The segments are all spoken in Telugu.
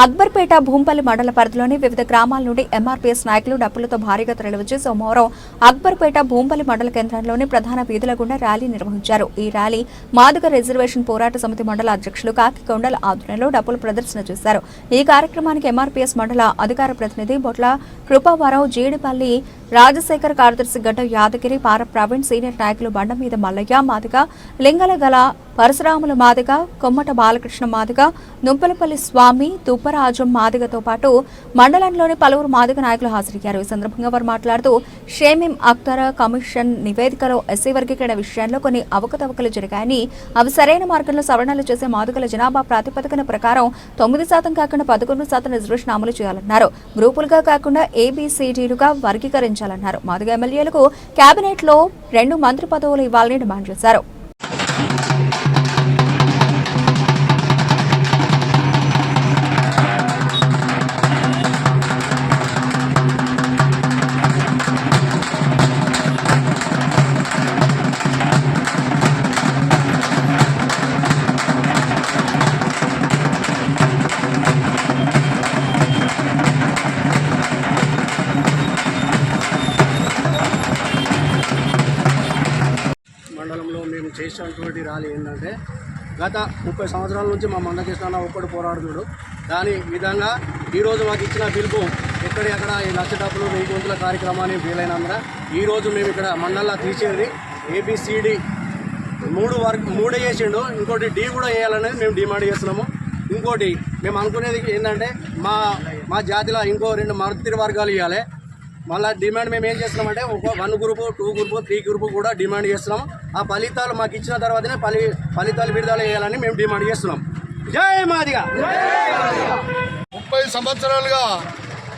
అక్బర్పేట భూంపల్లి మండల పరిధిలోని వివిధ గ్రామాల నుండి ఎంఆర్పీఎస్ నాయకులు డప్పులతో భారీగా తరలివచ్చి సోమవారం అక్బర్పేట భూంపల్లి మండల కేంద్రంలోని ప్రధాన వీధుల గుండా ర్యాలీ నిర్వహించారు. ఈ ర్యాలీ మాదిగ రిజర్వేషన్ పోరాట సమితి మండల అధ్యక్షులు కాకి కొండల ఆధ్వర్యంలో డప్పుల ప్రదర్శన చేశారు. ఈ కార్యక్రమానికి ఎంఆర్పీఎస్ మండల అధికార ప్రతినిధి బొట్ల కృపావరావు, జీడిపల్లి రాజశేఖర్, కార్యదర్శి గడ్డ యాదగిరి, పార ప్రవీణ్, సీనియర్ నాయకులు బండమీద మల్లయ్య మాదిగ, లింగలగల పరశురాముల మాదిగ, కొమ్మట బాలకృష్ణ మాదిగ, నుంపలపల్లి స్వామి, తుప్పరాజం మాదిగతో పాటు మండలంలోని పలువురు మాదిగ నాయకులు హాజరయ్యారు. ఈ సందర్భంగా వారు మాట్లాడుతూ షేమిం అఖ్తర్ కమిషన్ నివేదికలో ఎస్సీ వర్గీకరణ విషయంలో కొన్ని అవకతవకలు జరిగాయని, అవి సరైన మార్గంలో సవరణలు చేసే మాదిగల జనాభా ప్రాతిపదికన ప్రకారం 9% కాకుండా 11% రిజర్వేషన్ అమలు చేయాలన్నారు. గ్రూపులుగా కాకుండా ఏబీసీడీలుగా వర్గీకరించాలన్నారు. మాదిగ ఎమ్మెల్యేలకు కేబినెట్ లో 2 మంత్రి పదవులు ఇవ్వాలని డిమాండ్ చేశారు. మండలంలో మేము చేసినటువంటి ర్యాలీ ఏంటంటే, గత 30 సంవత్సరాల నుంచి మా మందకృష్ణ ఒక్కడు పోరాడుతున్నాడు. దాని విధంగా ఈరోజు మాకు ఇచ్చిన పిలుపు ఎక్కడెక్కడ ఈ లక్ష డబ్బులు 1000 గొంతుల కార్యక్రమాన్ని వీలైనందున ఈరోజు మేము ఇక్కడ మండలంలో తీసేది ఏబిసిడి 3 చేసిండు, ఇంకోటి డి కూడా వేయాలనేది మేము డిమాండ్ చేస్తున్నాము. ఇంకోటి మేము అనుకునేది ఏంటంటే, మా జాతిలో ఇంకో 2 మంత్రి వర్గాలు ఇవ్వాలి. మళ్ళీ డిమాండ్ మేము ఏం చేస్తున్నామంటే, 1 గ్రూపు, 2 గ్రూపు, 3 గ్రూపు కూడా డిమాండ్ చేస్తున్నాం. ఆ ఫలితాలు మాకు ఇచ్చిన తర్వాతనే ఫలితాలు విడుదల చేయాలని మేము డిమాండ్ చేస్తున్నాం. జై మాదిగ. 30 సంవత్సరాలుగా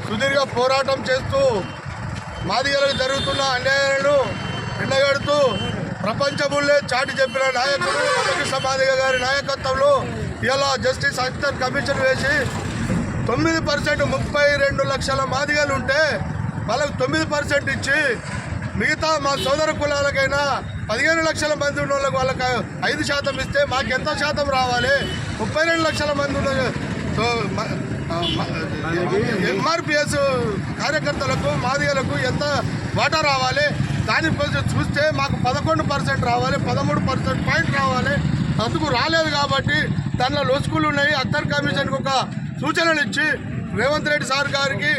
సుదీర్ఘ పోరాటం చేస్తూ మాదిగలకు జరుగుతున్న అన్యాయాలను ఎండగడుతూ ప్రపంచములే చాటి చెప్పిన నాయకుడు మందకృష్ణ మాదిగ గారి నాయకత్వంలో ఇలా జస్టిస్ అఖ్తర్ కమిషన్ వేసి 9% 32 లక్షల మాదిగలు ఉంటే వాళ్ళకు 9% ఇచ్చి, మిగతా మా సోదర కులాలకైనా 15 లక్షల మంది ఉన్న వాళ్ళకి 5% ఇస్తే మాకు ఎంత శాతం రావాలి? 32 లక్షల మంది ఉన్న ఎంఆర్పిఎస్ కార్యకర్తలకు మాదిగలకు ఎంత వాటా రావాలి? దాని చూస్తే మాకు 11% రావాలి, 13% పాయింట్ రావాలి. అందుకు రాలేదు కాబట్టి దానిలో లోసుకులు ఉన్నాయి. అఖ్తర్ కమిషన్కి ఒక సూచనలు ఇచ్చి రేవంత్ రెడ్డి సార్ గారికి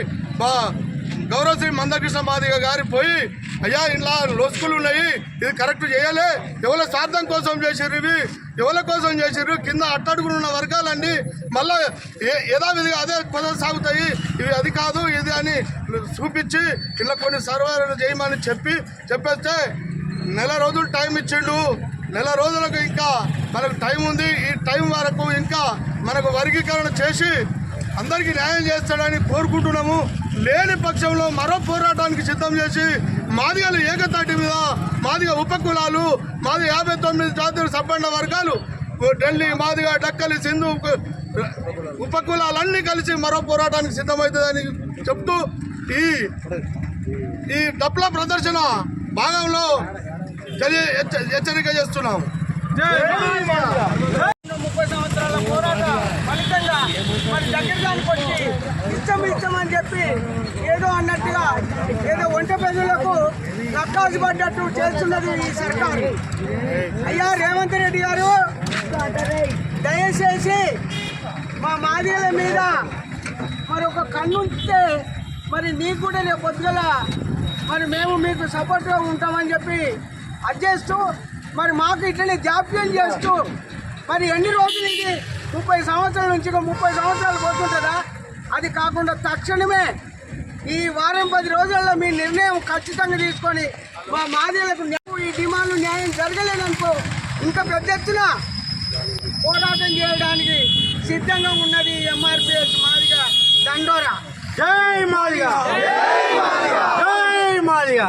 గౌరవ శ్రీ మందకృష్ణ మాదిగ గారి పోయి, అయ్యా ఇలా లోసుకులు ఉన్నాయి, ఇది కరెక్ట్ చేయాలి, ఎవరి స్వార్థం కోసం చేసిర్రు, ఇవి ఎవరి కోసం చేసిర్రు, కింద అట్టడుగులు ఉన్న వర్గాలన్నీ మళ్ళీ యథావిధిగా అదే కొనసాగుతాయి, ఇవి అది కాదు ఇది అని చూపించి ఇలా కొన్ని సర్వేలు చేయమని చెప్పేస్తే 1 రోజులు టైం ఇచ్చిండు. 1 రోజులకు ఇంకా మనకు టైం ఉంది. ఈ టైం వరకు ఇంకా మనకు వర్గీకరణ చేసి అందరికీ న్యాయం చేస్తాడని కోరుకుంటున్నాము. లేని పక్షంలో మరో పోరాటానికి సిద్ధం చేసి మాదిగలు ఏకతాటి మీద మాదిగ ఉపకులాలు, మాది 59 జాతీయ సబ్బండ వర్గాలు, ఢిల్లీ మాదిగ, డక్కలి, సింధు ఉపకులాలన్నీ కలిసి మరో పోరాటానికి సిద్ధమవుతుందని చెప్తూ ఈ డప్ల ప్రదర్శన భాగంలో హెచ్చరిక చేస్తున్నాము. 30 సంవత్సరాల పోరాట ఫలితంగా మరి దగ్గరగానికి వచ్చి ఇష్టమని చెప్పి ఏదో అన్నట్టుగా ఏదో ఒంటె ప్రజలకు నక్కాసు పడ్డట్టు చేస్తున్నది ఈ సర్కారు. అయ్యా రేవంత్ రెడ్డి గారు, దయచేసి మా మాదిగల మీద మరి ఒక కన్నుంటే మరి నీకు కూడా రేపు పొద్దుగల మరి మేము మీకు సపోర్ట్గా ఉంటామని చెప్పి అడ్జేస్తూ మరి మాకు ఇట్లనే జాప్యం చేస్తూ మరి ఎన్ని రోజులు ఇది 30 సంవత్సరాల నుంచి 30 సంవత్సరాలు పోతుంటుందా? అది కాకుండా తక్షణమే ఈ వారం 10 రోజుల్లో మీ నిర్ణయం ఖచ్చితంగా తీసుకొని మా మాదిగలకు ఈ డిమాండ్లు న్యాయం జరగలేదనుకో ఇంకా పెద్ద ఎత్తున పోరాటం చేయడానికి సిద్ధంగా ఉన్నది ఎంఆర్పిఎస్ మాదిగ దండోరా. జై మాదిగ. జై మాదిగ.